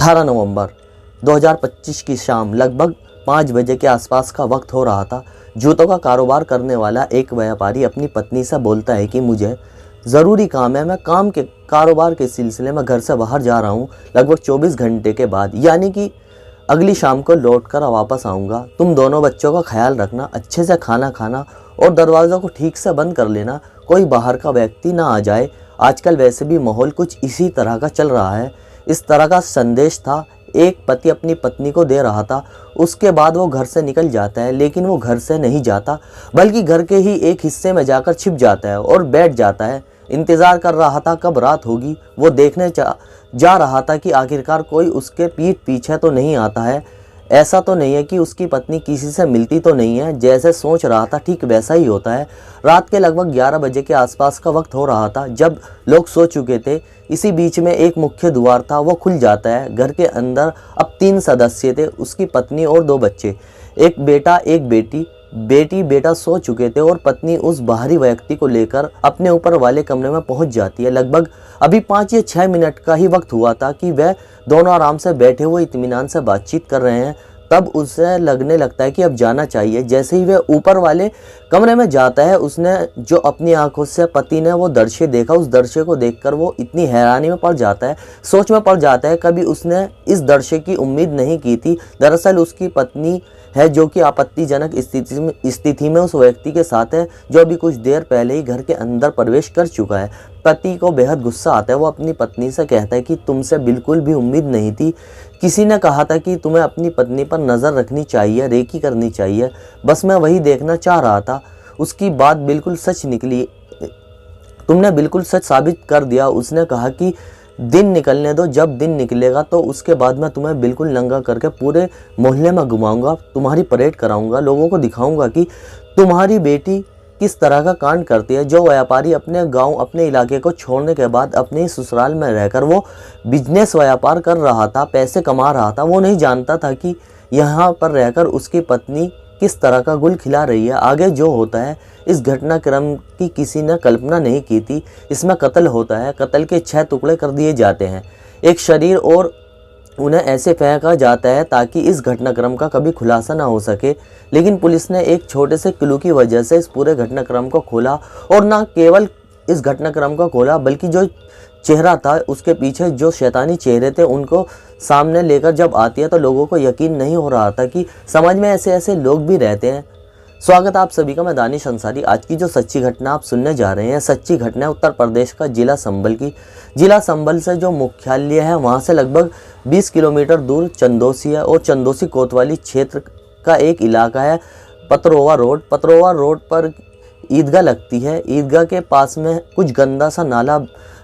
18 नवंबर 2025 की शाम लगभग 5 बजे के आसपास का वक्त हो रहा था। जूतों का कारोबार करने वाला एक व्यापारी अपनी पत्नी से बोलता है कि मुझे ज़रूरी काम है, मैं काम के कारोबार के सिलसिले में घर से बाहर जा रहा हूँ। लगभग 24 घंटे के बाद यानी कि अगली शाम को लौटकर वापस आऊँगा। तुम दोनों बच्चों का ख्याल रखना, अच्छे से खाना खाना और दरवाज़ों को ठीक से बंद कर लेना, कोई बाहर का व्यक्ति ना आ जाए। आजकल वैसे भी माहौल कुछ इसी तरह का चल रहा है। इस तरह का संदेश था एक पति अपनी पत्नी को दे रहा था। उसके बाद वो घर से निकल जाता है, लेकिन वो घर से नहीं जाता बल्कि घर के ही एक हिस्से में जाकर छिप जाता है और बैठ जाता है। इंतज़ार कर रहा था कब रात होगी। वो देखने जा रहा था कि आखिरकार कोई उसके पीठ पीछे तो नहीं आता है। ऐसा तो नहीं है कि उसकी पत्नी किसी से मिलती तो नहीं है। जैसे सोच रहा था ठीक वैसा ही होता है। रात के लगभग 11 बजे के आसपास का वक्त हो रहा था जब लोग सो चुके थे। इसी बीच में एक मुख्य द्वार था, वो खुल जाता है। घर के अंदर अब 3 सदस्य थे, उसकी पत्नी और 2 बच्चे, एक बेटा एक बेटी। बेटा सो चुके थे और पत्नी उस बाहरी व्यक्ति को लेकर अपने ऊपर वाले कमरे में पहुंच जाती है। लगभग अभी 5 या 6 मिनट का ही वक्त हुआ था कि वह दोनों आराम से बैठे हुए इत्मीनान से बातचीत कर रहे हैं। तब उसे लगने लगता है कि अब जाना चाहिए। जैसे ही वह ऊपर वाले कमरे में जाता है, उसने जो अपनी आंखों से पति ने वो दृश्य देखा, उस दृश्य को देखकर वो इतनी हैरानी में पड़ जाता है, सोच में पड़ जाता है। कभी उसने इस दृश्य की उम्मीद नहीं की थी। दरअसल उसकी पत्नी है जो कि आपत्तिजनक स्थिति में उस व्यक्ति के साथ है जो अभी कुछ देर पहले ही घर के अंदर प्रवेश कर चुका है। पति को बेहद गुस्सा आता है। वो अपनी पत्नी से कहता है कि तुमसे बिल्कुल भी उम्मीद नहीं थी। किसी ने कहा था कि तुम्हें अपनी पत्नी पर नज़र रखनी चाहिए, रेकी करनी चाहिए। बस मैं वही देखना चाह रहा था। उसकी बात बिल्कुल सच निकली। तुमने बिल्कुल सच साबित कर दिया। उसने कहा कि दिन निकलने दो, जब दिन निकलेगा तो उसके बाद मैं तुम्हें बिल्कुल नंगा करके पूरे मोहल्ले में घुमाऊंगा, तुम्हारी परेड कराऊंगा, लोगों को दिखाऊंगा कि तुम्हारी बेटी किस तरह का कांड करती है। जो व्यापारी अपने गांव, अपने इलाके को छोड़ने के बाद अपने ही ससुराल में रहकर वो बिजनेस व्यापार कर रहा था, पैसे कमा रहा था, वो नहीं जानता था कि यहाँ पर रहकर उसकी पत्नी किस तरह का गुल खिला रही है। आगे जो होता है, इस घटनाक्रम की किसी ने कल्पना नहीं की थी। इसमें कत्ल होता है। कत्ल के 6 टुकड़े कर दिए जाते हैं, एक शरीर, और उन्हें ऐसे फेंका जाता है ताकि इस घटनाक्रम का कभी खुलासा ना हो सके। लेकिन पुलिस ने एक छोटे से क्लू की वजह से इस पूरे घटनाक्रम को खोला, और न केवल इस घटनाक्रम को खोला बल्कि जो चेहरा था, उसके पीछे जो शैतानी चेहरे थे, उनको सामने लेकर जब आती है तो लोगों को यकीन नहीं हो रहा था कि समाज में ऐसे ऐसे लोग भी रहते हैं। स्वागत है आप सभी का, मैं दानिश अंसारी। आज की जो सच्ची घटना आप सुनने जा रहे हैं, सच्ची घटना है उत्तर प्रदेश का जिला संभल की। जिला संभल से जो मुख्यालय है वहाँ से लगभग 20 किलोमीटर दूर चंदोसी है, और चंदोसी कोतवाली क्षेत्र का एक इलाका है पतरोवा रोड। पतरोवा रोड पर ईदगाह लगती है। ईदगाह के पास में कुछ गंदा सा नाला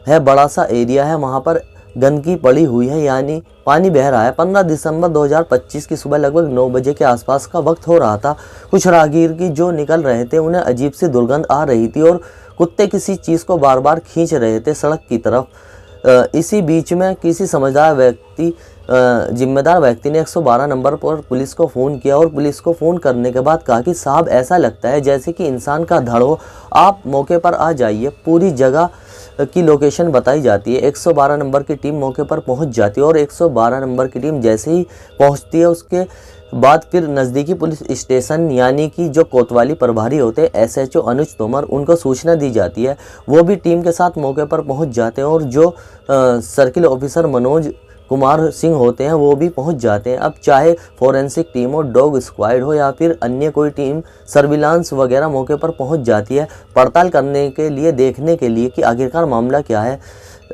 है, बड़ा सा एरिया है, वहाँ पर गंदगी पड़ी हुई है, यानी पानी बह रहा है। 15 दिसंबर 2025 की सुबह लगभग 9 बजे के आसपास का वक्त हो रहा था। कुछ राहगीर की जो निकल रहे थे, उन्हें अजीब सी दुर्गंध आ रही थी और कुत्ते किसी चीज़ को बार बार खींच रहे थे सड़क की तरफ। इसी बीच में किसी जिम्मेदार व्यक्ति ने 112 नंबर पर पुलिस को फ़ोन किया, और पुलिस को फ़ोन करने के बाद कहा कि साहब, ऐसा लगता है जैसे कि इंसान का धड़ हो, आप मौके पर आ जाइए। पूरी जगह की लोकेशन बताई जाती है। 112 नंबर की टीम मौके पर पहुंच जाती है, और 112 नंबर की टीम जैसे ही पहुंचती है उसके बाद फिर नज़दीकी पुलिस स्टेशन, यानी कि जो कोतवाली प्रभारी होते हैं SHO अनुज तोमर, उनको सूचना दी जाती है। वो भी टीम के साथ मौके पर पहुंच जाते हैं, और जो सर्किल ऑफिसर मनोज कुमार सिंह होते हैं वो भी पहुंच जाते हैं। अब चाहे फोरेंसिक टीम हो, डॉग स्क्वाड हो, या फिर अन्य कोई टीम सर्विलांस वगैरह मौके पर पहुंच जाती है पड़ताल करने के लिए, देखने के लिए कि आखिरकार मामला क्या है।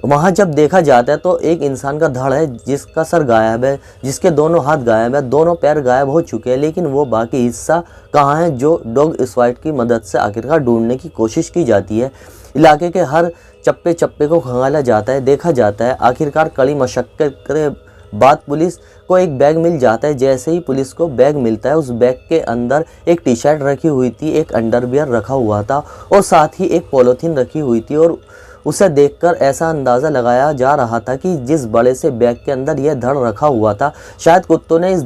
वहां जब देखा जाता है तो एक इंसान का धड़ है जिसका सर गायब है, जिसके दोनों हाथ गायब है, दोनों पैर गायब हो चुके हैं, लेकिन वो बाकी हिस्सा कहाँ है, जो डॉग स्क्वाड की मदद से आखिरकार ढूंढने की कोशिश की जाती है। इलाके के हर चप्पे चप्पे को खंगाला जाता है, देखा जाता है। आखिरकार कड़ी मशक्कत के बाद पुलिस को एक बैग मिल जाता है। जैसे ही पुलिस को बैग मिलता है, उस बैग के अंदर एक टी-शर्ट रखी हुई थी, एक अंडरवियर रखा हुआ था, और साथ ही एक पॉलीथीन रखी हुई थी। और उसे देखकर ऐसा अंदाज़ा लगाया जा रहा था कि जिस बड़े से बैग के अंदर यह धड़ रखा हुआ था, शायद कुत्तों ने इस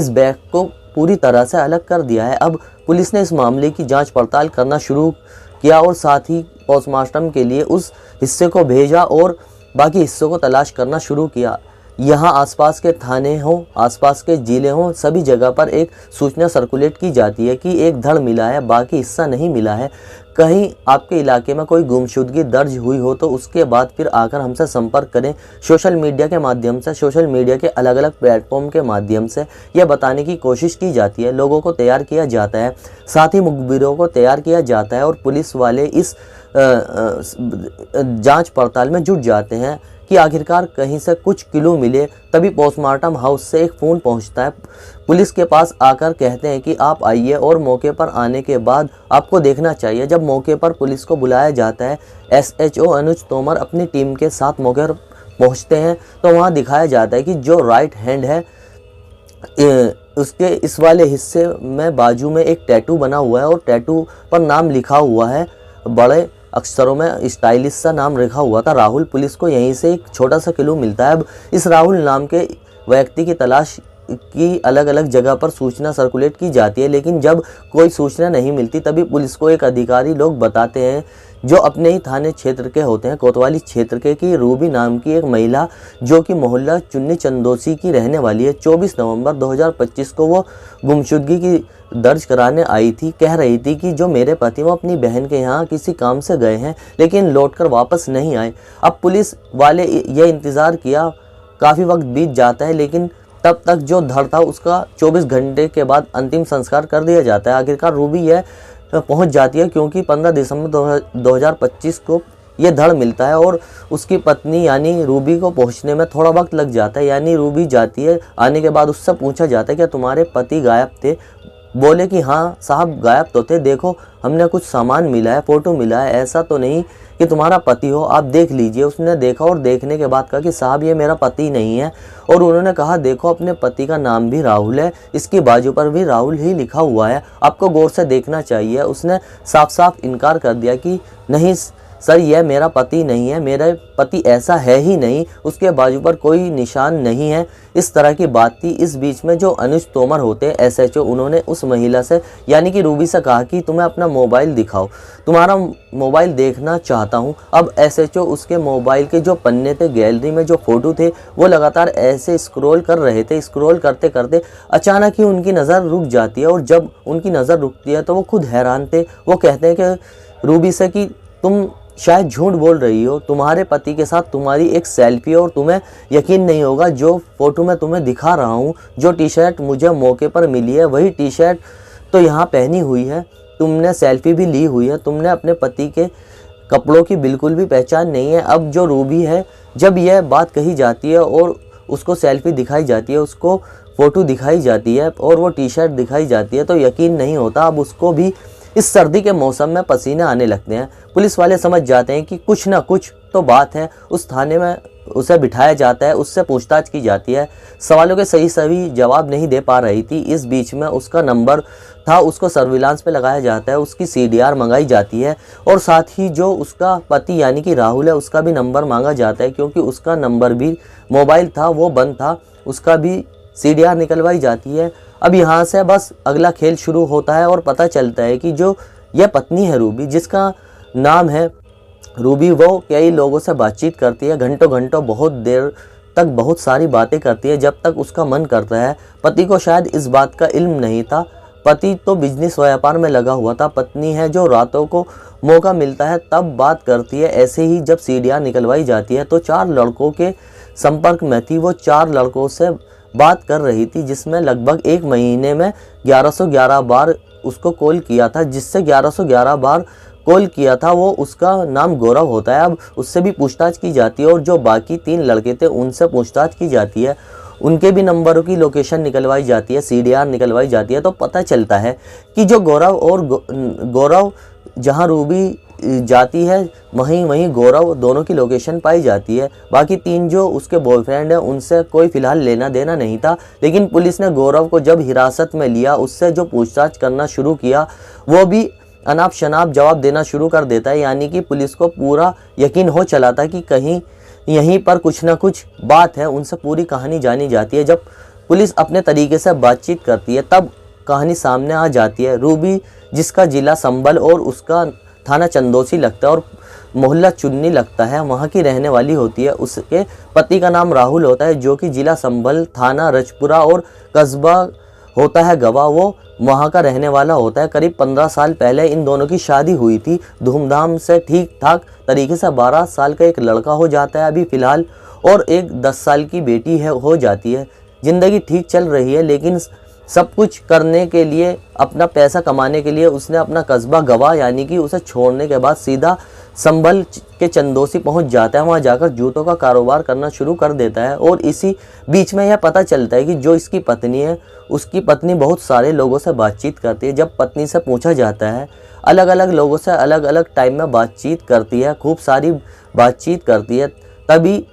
बैग को पूरी तरह से अलग कर दिया है। अब पुलिस ने इस मामले की जांच पड़ताल करना शुरू किया, और साथ ही पोस्टमार्टम के लिए उस हिस्से को भेजा और बाकी हिस्सों को तलाश करना शुरू किया। यहाँ आसपास के थाने हों, आसपास के ज़िले हों, सभी जगह पर एक सूचना सर्कुलेट की जाती है कि एक धड़ मिला है, बाकी हिस्सा नहीं मिला है। कहीं आपके इलाके में कोई गुमशुदगी दर्ज हुई हो तो उसके बाद फिर आकर हमसे संपर्क करें। सोशल मीडिया के माध्यम से, सोशल मीडिया के अलग अलग प्लेटफॉर्म के माध्यम से यह बताने की कोशिश की जाती है, लोगों को तैयार किया जाता है, साथ ही मुखबिरों को तैयार किया जाता है और पुलिस वाले इस जांच पड़ताल में जुट जाते हैं कि आखिरकार कहीं से कुछ क्लू मिले। तभी पोस्टमार्टम हाउस से एक फ़ोन पहुंचता है, पुलिस के पास आकर कहते हैं कि आप आइए, और मौके पर आने के बाद आपको देखना चाहिए। जब मौके पर पुलिस को बुलाया जाता है, SHO अनुज तोमर अपनी टीम के साथ मौके पर पहुँचते हैं तो वहाँ दिखाया जाता है कि जो राइट हैंड है उसके इस वाले हिस्से में बाजू में एक टैटू बना हुआ है और टैटू पर नाम लिखा हुआ है, बड़े अक्षरों में स्टाइलिश सा नाम लिखा हुआ था राहुल। पुलिस को यहीं से एक छोटा सा क्लू मिलता है। अब इस राहुल नाम के व्यक्ति की तलाश की अलग अलग जगह पर सूचना सर्कुलेट की जाती है, लेकिन जब कोई सूचना नहीं मिलती तभी पुलिस को एक अधिकारी लोग बताते हैं जो अपने ही थाने क्षेत्र के होते हैं, कोतवाली क्षेत्र के, कि रूबी नाम की एक महिला जो कि मोहल्ला चुन्नी चंदोसी की रहने वाली है, 24 नवंबर 2025 को वो गुमशुदगी की दर्ज कराने आई थी। कह रही थी कि जो मेरे पति वो अपनी बहन के यहाँ किसी काम से गए हैं लेकिन लौटकर वापस नहीं आए। अब पुलिस वाले ये इंतज़ार किया, काफ़ी वक्त बीत जाता है, लेकिन तब तक जो धड़ था उसका 24 घंटे के बाद अंतिम संस्कार कर दिया जाता है। आखिरकार रूबी यह पहुंच जाती है क्योंकि 15 दिसंबर 2025 को ये धड़ मिलता है और उसकी पत्नी यानी रूबी को पहुंचने में थोड़ा वक्त लग जाता है। यानी रूबी जाती है, आने के बाद उससे पूछा जाता है क्या तुम्हारे पति गायब थे? बोले कि हाँ साहब गायब तो थे, देखो हमने कुछ सामान मिला है, फ़ोटो मिला है, ऐसा तो नहीं कि तुम्हारा पति हो, आप देख लीजिए। उसने देखा और देखने के बाद कहा कि साहब ये मेरा पति नहीं है। और उन्होंने कहा देखो अपने पति का नाम भी राहुल है, इसकी बाजू पर भी राहुल ही लिखा हुआ है, आपको गौर से देखना चाहिए। उसने साफ साफ इनकार कर दिया कि नहीं सर यह मेरा पति नहीं है, मेरा पति ऐसा है ही नहीं, उसके बाजू पर कोई निशान नहीं है। इस तरह की बात थी। इस बीच में जो अनुज तोमर होते SHO, उन्होंने उस महिला से यानी कि रूबी से कहा कि तुम्हें अपना मोबाइल दिखाओ, तुम्हारा मोबाइल देखना चाहता हूं। अब SHO उसके मोबाइल के जो पन्ने थे, गैलरी में जो फ़ोटो थे, वो लगातार ऐसे स्क्रॉल कर रहे थे। स्क्रॉल करते करते अचानक ही उनकी नज़र रुक जाती है और जब उनकी नज़र रुकती है तो वो खुद हैरान थे। वो कहते हैं कि रूबी से कि तुम शायद झूठ बोल रही हो, तुम्हारे पति के साथ तुम्हारी एक सेल्फी और तुम्हें यकीन नहीं होगा जो फ़ोटो मैं तुम्हें दिखा रहा हूँ, जो टी-शर्ट मुझे मौके पर मिली है वही टी-शर्ट तो यहाँ पहनी हुई है, तुमने सेल्फी भी ली हुई है, तुमने अपने पति के कपड़ों की बिल्कुल भी पहचान नहीं है। अब जो रूबी है, जब यह बात कही जाती है और उसको सेल्फी दिखाई जाती है, उसको फ़ोटो दिखाई जाती है और वो टी-शर्ट दिखाई जाती है तो यकीन नहीं होता। अब उसको भी इस सर्दी के मौसम में पसीने आने लगते हैं। पुलिस वाले समझ जाते हैं कि कुछ ना कुछ तो बात है। उस थाने में उसे बिठाया जाता है, उससे पूछताछ की जाती है। सवालों के सही जवाब नहीं दे पा रही थी। इस बीच में उसका नंबर था, उसको सर्विलांस पे लगाया जाता है, उसकी CDR मंगाई जाती है और साथ ही जो उसका पति यानी कि राहुल है उसका भी नंबर मांगा जाता है क्योंकि उसका नंबर भी मोबाइल था वो बंद था, उसका भी CDR निकलवाई जाती है। अब यहाँ से बस अगला खेल शुरू होता है और पता चलता है कि जो यह पत्नी है रूबी, जिसका नाम है रूबी, वो कई लोगों से बातचीत करती है, घंटों घंटों बहुत देर तक बहुत सारी बातें करती है जब तक उसका मन करता है। पति को शायद इस बात का इल्म नहीं था, पति तो बिजनेस व्यापार में लगा हुआ था। पत्नी है जो रातों को मौका मिलता है तब बात करती है। ऐसे ही जब CDR निकलवाई जाती है तो 4 लड़कों के संपर्क में थी। वो 4 लड़कों से बात कर रही थी जिसमें लगभग 1 महीने में 1111 बार उसको कॉल किया था। जिससे 1111 बार कॉल किया था वो उसका नाम गौरव होता है। अब उससे भी पूछताछ की जाती है और जो बाकी 3 लड़के थे उनसे पूछताछ की जाती है, उनके भी नंबरों की लोकेशन निकलवाई जाती है, CDR निकलवाई जाती है। तो पता चलता है कि जो गौरव जहां रूबी जाती है वहीं गौरव दोनों की लोकेशन पाई जाती है। बाकी 3 जो उसके बॉयफ्रेंड हैं उनसे कोई फिलहाल लेना देना नहीं था, लेकिन पुलिस ने गौरव को जब हिरासत में लिया, उससे जो पूछताछ करना शुरू किया वो भी अनाप शनाप जवाब देना शुरू कर देता है। यानी कि पुलिस को पूरा यकीन हो चला था कि कहीं यहीं पर कुछ ना कुछ बात है। उनसे पूरी कहानी जानी जाती है। जब पुलिस अपने तरीके से बातचीत करती है तब कहानी सामने आ जाती है। रूबी जिसका जिला संभल और उसका थाना चंदोसी लगता है और मोहल्ला चुन्नी लगता है, वहाँ की रहने वाली होती है। उसके पति का नाम राहुल होता है, जो कि जिला संभल, थाना रजपुरा और कस्बा होता है गवा, वो वहाँ का रहने वाला होता है। करीब 15 साल पहले इन दोनों की शादी हुई थी धूमधाम से, ठीक ठाक तरीके से। 12 साल का एक लड़का हो जाता है अभी फ़िलहाल, और एक 10 साल की बेटी है हो जाती है। ज़िंदगी ठीक चल रही है, लेकिन सब कुछ करने के लिए, अपना पैसा कमाने के लिए उसने अपना कस्बा गवा यानी कि उसे छोड़ने के बाद सीधा संभल के चंदोसी पहुंच जाता है। वहां जाकर जूतों का कारोबार करना शुरू कर देता है। और इसी बीच में यह पता चलता है कि जो इसकी पत्नी है, उसकी पत्नी बहुत सारे लोगों से बातचीत करती है। जब पत्नी से पूछा जाता है, अलग अलग लोगों से अलग अलग टाइम में बातचीत करती है, खूब सारी बातचीत करती है। तभी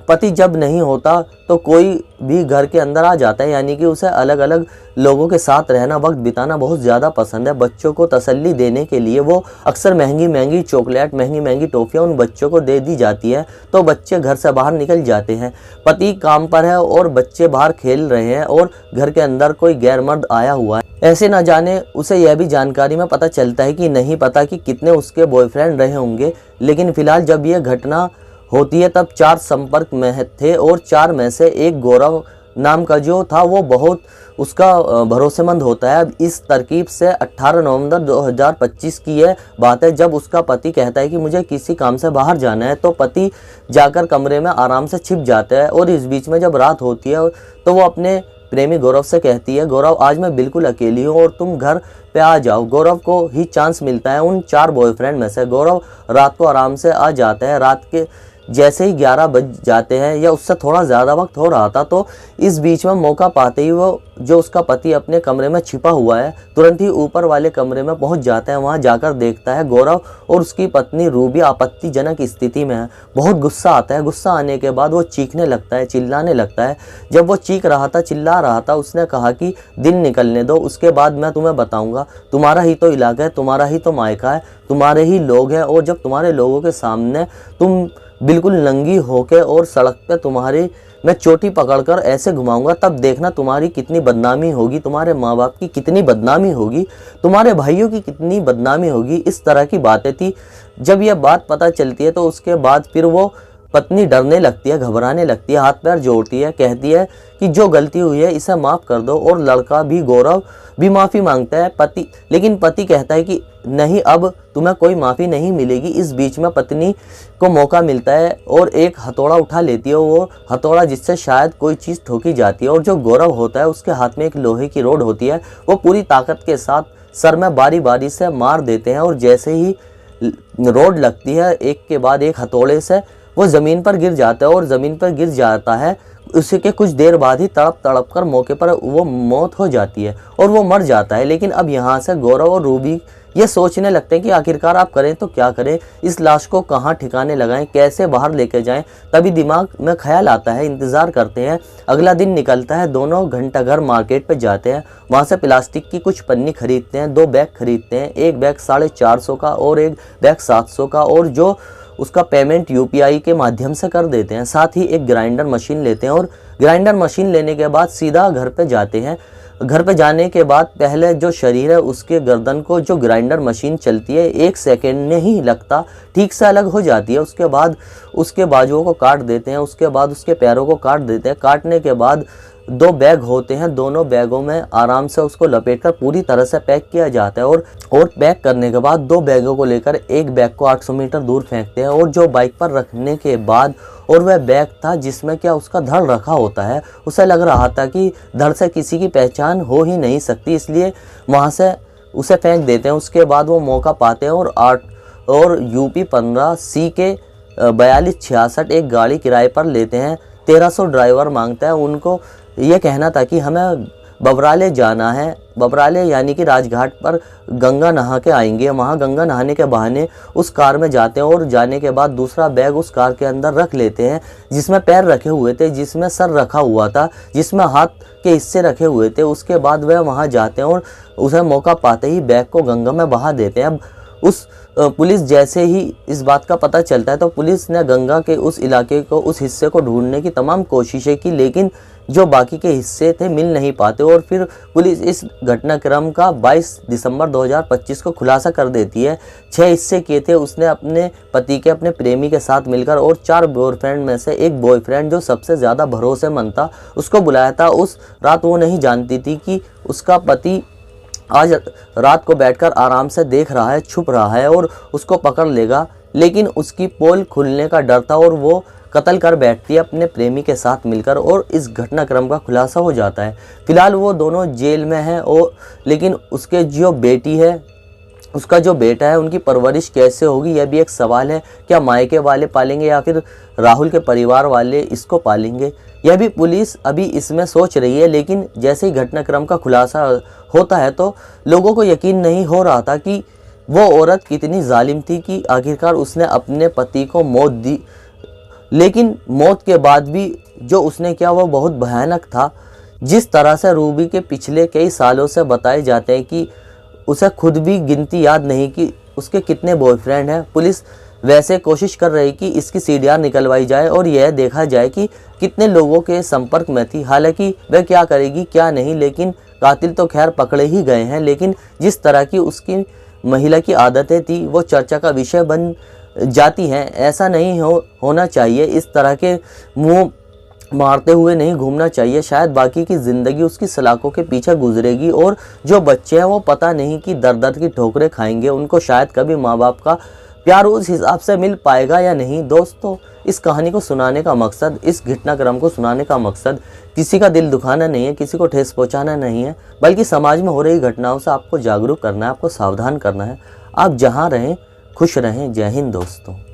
पति जब नहीं होता तो कोई भी घर के अंदर आ जाता है, यानी कि उसे अलग अलग लोगों के साथ रहना, वक्त बिताना बहुत ज़्यादा पसंद है। बच्चों को तसल्ली देने के लिए वो अक्सर महंगी महंगी चॉकलेट, महंगी महंगी टॉफ़ियाँ उन बच्चों को दे दी जाती है, तो बच्चे घर से बाहर निकल जाते हैं। पति काम पर है और बच्चे बाहर खेल रहे हैं और घर के अंदर कोई गैर मर्द आया हुआ है। ऐसे न जाने उसे यह भी जानकारी में पता चलता है कि नहीं पता कि कितने उसके बॉयफ्रेंड रहे होंगे, लेकिन फ़िलहाल जब यह घटना होती है तब 4 संपर्क में थे और 4 में से एक गौरव नाम का जो था वो बहुत उसका भरोसेमंद होता है। अब इस तरकीब से 18 नवंबर 2025 की यह बात है, जब उसका पति कहता है कि मुझे किसी काम से बाहर जाना है, तो पति जाकर कमरे में आराम से छिप जाता है। और इस बीच में जब रात होती है तो वो अपने प्रेमी गौरव से कहती है, गौरव आज मैं बिल्कुल अकेली हूँ और तुम घर पे आ जाओ। गौरव को ही चांस मिलता है उन 4 बॉयफ्रेंड में से। गौरव रात को आराम से आ जाता है। रात के जैसे ही 11 बज जाते हैं या उससे थोड़ा ज़्यादा वक्त हो रहा था, तो इस बीच में मौका पाते ही वो जो उसका पति अपने कमरे में छिपा हुआ है, तुरंत ही ऊपर वाले कमरे में पहुंच जाता है। वहां जाकर देखता है गौरव और उसकी पत्नी रूबी आपत्तिजनक स्थिति में है। बहुत गुस्सा आता है। गुस्सा आने के बाद वो चीखने लगता है, चिल्लाने लगता है। जब वो चीख रहा था, चिल्ला रहा था, उसने कहा कि दिन निकलने दो, उसके बाद मैं तुम्हें बताऊंगा। तुम्हारा ही तो इलाका है, तुम्हारा ही तो मायका है, तुम्हारे ही लोग हैं, और जब तुम्हारे लोगों के सामने तुम बिल्कुल नंगी होके और सड़क पे तुम्हारी मैं चोटी पकड़कर ऐसे घुमाऊंगा, तब देखना तुम्हारी कितनी बदनामी होगी, तुम्हारे माँ बाप की कितनी बदनामी होगी, तुम्हारे भाइयों की कितनी बदनामी होगी। इस तरह की बातें थी। जब यह बात पता चलती है तो उसके बाद फिर वो पत्नी डरने लगती है, घबराने लगती है, हाथ पैर जोड़ती है, कहती है कि जो गलती हुई है इसे माफ़ कर दो। और लड़का भी, गौरव भी माफ़ी मांगता है लेकिन पति कहता है कि नहीं, अब तुम्हें कोई माफ़ी नहीं मिलेगी। इस बीच में पत्नी को मौका मिलता है और एक हथौड़ा उठा लेती है, वो हथौड़ा जिससे शायद कोई चीज़ ठोकी जाती है। और जो गौरव होता है उसके हाथ में एक लोहे की रोड होती है, वो पूरी ताकत के साथ सर में बारी बारी से मार देते हैं। और जैसे ही रोड लगती है, एक के बाद एक हथौड़े से वो ज़मीन पर गिर जाता है। और ज़मीन पर गिर जाता है, उसी के कुछ देर बाद ही तड़प तड़प कर मौके पर वो मौत हो जाती है और वो मर जाता है। लेकिन अब यहाँ से गौरव और रूबी ये सोचने लगते हैं कि आखिरकार आप करें तो क्या करें, इस लाश को कहाँ ठिकाने लगाएं, कैसे बाहर लेके जाएं। तभी दिमाग में ख्याल आता है, इंतज़ार करते हैं। अगला दिन निकलता है, दोनों घंटाघर मार्केट पे जाते हैं। वहाँ से प्लास्टिक की कुछ पन्नी खरीदते हैं, 2 बैग खरीदते हैं, एक बैग 450 का और एक बैग 700 का, और जो उसका पेमेंट UPI के माध्यम से कर देते हैं। साथ ही एक ग्राइंडर मशीन लेते हैं और ग्राइंडर मशीन लेने के बाद सीधा घर पे जाते हैं। घर पे जाने के बाद पहले जो शरीर है उसके गर्दन को जो ग्राइंडर मशीन चलती है 1 सेकेंड नहीं लगता, ठीक से अलग हो जाती है। उसके बाद उसके बाजुओं को काट देते हैं, उसके बाद उसके पैरों को काट देते हैं। काटने के बाद 2 बैग होते हैं, दोनों बैगों में आराम से उसको लपेटकर पूरी तरह से पैक किया जाता है। और पैक करने के बाद 2 बैगों को लेकर एक बैग को 800 मीटर दूर फेंकते हैं। और जो बाइक पर रखने के बाद, और वह बैग था जिसमें क्या उसका धड़ रखा होता है, उसे लग रहा था कि धड़ से किसी की पहचान हो ही नहीं सकती, इसलिए वहाँ से उसे फेंक देते हैं। उसके बाद वो मौका पाते हैं और UP 15 CK 4266 एक गाड़ी किराए पर लेते हैं। 1300 ड्राइवर मांगता है। उनको ये कहना था कि हमें बबराले जाना है, बबराले यानी कि राजघाट पर गंगा नहा के आएंगे। वहाँ गंगा नहाने के बहाने उस कार में जाते हैं और जाने के बाद दूसरा बैग उस कार के अंदर रख लेते हैं, जिसमें पैर रखे हुए थे, जिसमें सर रखा हुआ था, जिसमें हाथ के हिस्से रखे हुए थे। उसके बाद वह वहाँ जाते हैं और उसे मौका पाते ही बैग को गंगा में बहा देते हैं। अब उस पुलिस जैसे ही इस बात का पता चलता है तो पुलिस ने गंगा के उस इलाके को, उस हिस्से को ढूंढने की तमाम कोशिशें की, लेकिन जो बाकी के हिस्से थे मिल नहीं पाते और फिर पुलिस इस घटनाक्रम का 22 दिसंबर 2025 को खुलासा कर देती है। 6 हिस्से किए थे उसने अपने पति के अपने प्रेमी के साथ मिलकर और 4 बॉयफ्रेंड में से एक बॉयफ्रेंड जो सबसे ज़्यादा भरोसेमंद था उसको बुलाया था। उस रात वो नहीं जानती थी कि उसका पति आज रात को बैठकर आराम से देख रहा है, छुप रहा है और उसको पकड़ लेगा, लेकिन उसकी पोल खुलने का डर था और वो कत्ल कर बैठती है अपने प्रेमी के साथ मिलकर और इस घटनाक्रम का खुलासा हो जाता है। फिलहाल वो दोनों जेल में हैं और लेकिन उसके जो बेटी है, उसका जो बेटा है, उनकी परवरिश कैसे होगी यह भी एक सवाल है। क्या मायके वाले पालेंगे या फिर राहुल के परिवार वाले इसको पालेंगे, यह भी पुलिस अभी इसमें सोच रही है। लेकिन जैसे ही घटनाक्रम का खुलासा होता है तो लोगों को यकीन नहीं हो रहा था कि वो औरत कितनी जालिम थी कि आखिरकार उसने अपने पति को मौत दी, लेकिन मौत के बाद भी जो उसने किया वो बहुत भयानक था। जिस तरह से रूबी के पिछले कई सालों से बताए जाते हैं कि उसे खुद भी गिनती याद नहीं कि उसके कितने बॉयफ्रेंड हैं। पुलिस वैसे कोशिश कर रही कि इसकी सीडीआर निकलवाई जाए और यह देखा जाए कि कितने लोगों के संपर्क में थी। हालांकि वह क्या करेगी क्या नहीं, लेकिन कातिल तो खैर पकड़े ही गए हैं। लेकिन जिस तरह की उसकी महिला की आदतें थी वो चर्चा का विषय बन जाती हैं। ऐसा नहीं होना चाहिए। इस तरह के मुंह मारते हुए नहीं घूमना चाहिए। शायद बाकी की ज़िंदगी उसकी सलाखों के पीछे गुजरेगी और जो बच्चे हैं वो पता नहीं कि दर दर की ठोकरें खाएंगे। उनको शायद कभी माँ बाप का प्यार उस हिसाब से मिल पाएगा या नहीं। दोस्तों, इस कहानी को सुनाने का मकसद, इस घटनाक्रम को सुनाने का मकसद किसी का दिल दुखाना नहीं है, किसी को ठेस पहुंचाना नहीं है, बल्कि समाज में हो रही घटनाओं से आपको जागरूक करना है, आपको सावधान करना है। आप जहाँ रहें खुश रहें। जय हिंद दोस्तों।